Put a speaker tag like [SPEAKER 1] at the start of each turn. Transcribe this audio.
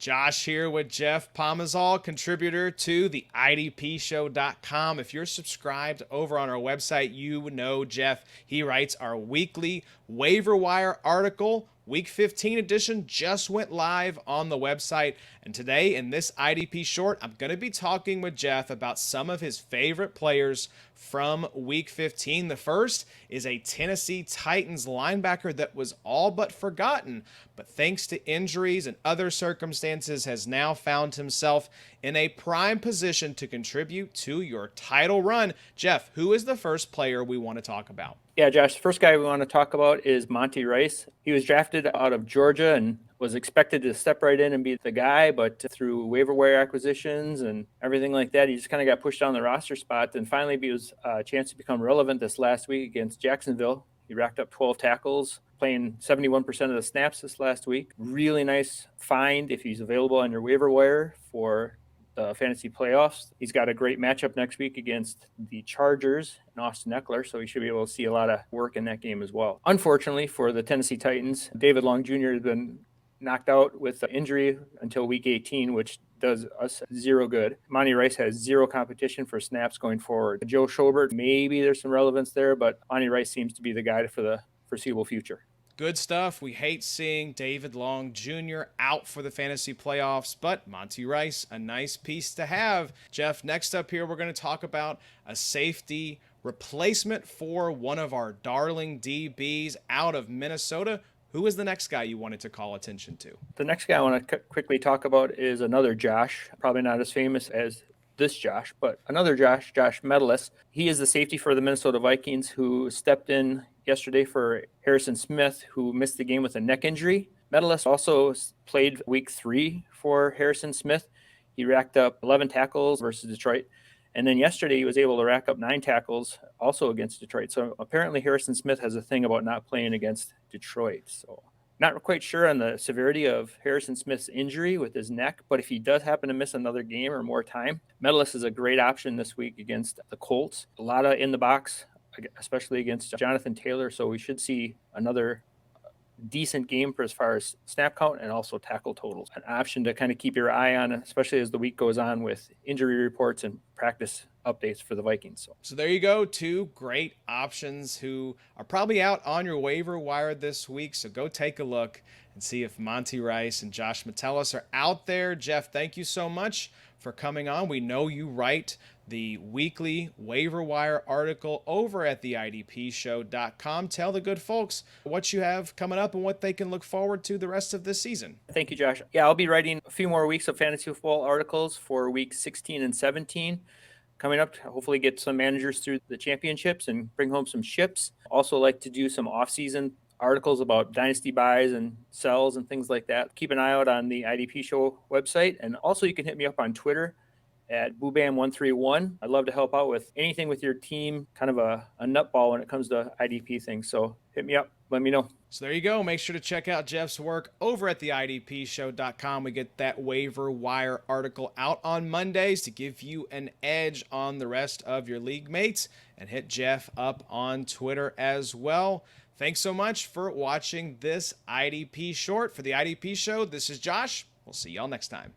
[SPEAKER 1] Josh here with Jeff Pomazal, contributor to the IDPshow.com. If you're subscribed over on our website, you know Jeff. He writes our weekly waiver wire article. Week 15 edition just went live on the website. And today in this IDP short, I'm going to be talking with Jeff about some of his favorite players from Week 15. The first is a Tennessee Titans linebacker that was all but forgotten, but thanks to injuries and other circumstances has now found himself in a prime position to contribute to your title run. Jeff, who is the first player we want to talk about?
[SPEAKER 2] Yeah, Josh, the first guy we want to talk about is Monty Rice. He was drafted out of Georgia and was expected to step right in and be the guy, but through waiver wire acquisitions and everything like that, he just kind of got pushed down the roster spot. And finally, he was a chance to become relevant this last week against Jacksonville. He racked up 12 tackles, playing 71% of the snaps this last week. Really nice find if he's available on your waiver wire for the fantasy playoffs. He's got a great matchup next week against the Chargers and Austin Eckler, so he should be able to see a lot of work in that game as well. Unfortunately for the Tennessee Titans, David Long Jr. has been knocked out with injury until week 18, which does us zero good. Monty Rice has zero competition for snaps going forward. Joe Schobert, maybe there's some relevance there, but Monty Rice seems to be the guy for the foreseeable future.
[SPEAKER 1] Good stuff. We hate seeing David Long Jr. out for the fantasy playoffs, but Monty Rice, a nice piece to have. Jeff, next up here, we're going to talk about a safety replacement for one of our darling DBs out of Minnesota. Who is the next guy you wanted to call attention to?
[SPEAKER 2] The next guy I want to quickly talk about is another Josh, probably not as famous as this Josh, but another Josh Metellus. He is the safety for the Minnesota Vikings who stepped in yesterday for Harrison Smith, who missed the game with a neck injury. Metellus also played week 3 for Harrison Smith. He racked up 11 tackles versus Detroit. And then yesterday he was able to rack up 9 tackles also against Detroit. So apparently Harrison Smith has a thing about not playing against Detroit. So not quite sure on the severity of Harrison Smith's injury with his neck, but if he does happen to miss another game or more time, Metellus is a great option this week against the Colts. A lot of in the box, especially against Jonathan Taylor. So we should see another decent game for as far as snap count and also tackle totals. An option to kind of keep your eye on, especially as the week goes on with injury reports and practice updates for the Vikings.
[SPEAKER 1] So there you go, 2 great options who are probably out on your waiver wire this week. So go take a look and see if Monty Rice and Josh Metellus are out there. Jeff, thank you so much for coming on. We know you write the weekly waiver wire article over at the IDPshow.com. Tell the good folks what you have coming up and what they can look forward to the rest of this season.
[SPEAKER 2] Thank you, Josh. Yeah, I'll be writing a few more weeks of fantasy football articles for week 16 and 17. Coming up to hopefully get some managers through the championships and bring home some ships. Also like to do some off-season articles about dynasty buys and sells and things like that. Keep an eye out on the IDP Show website. And also you can hit me up on Twitter at Boobam131. I'd love to help out with anything with your team, kind of a nutball when it comes to IDP things. So hit me up, let me know.
[SPEAKER 1] So there you go. Make sure to check out Jeff's work over at the IDPshow.com. We get that waiver wire article out on Mondays to give you an edge on the rest of your league mates, and hit Jeff up on Twitter as well. Thanks so much for watching this IDP short. For the IDP Show, this is Josh. We'll see y'all next time.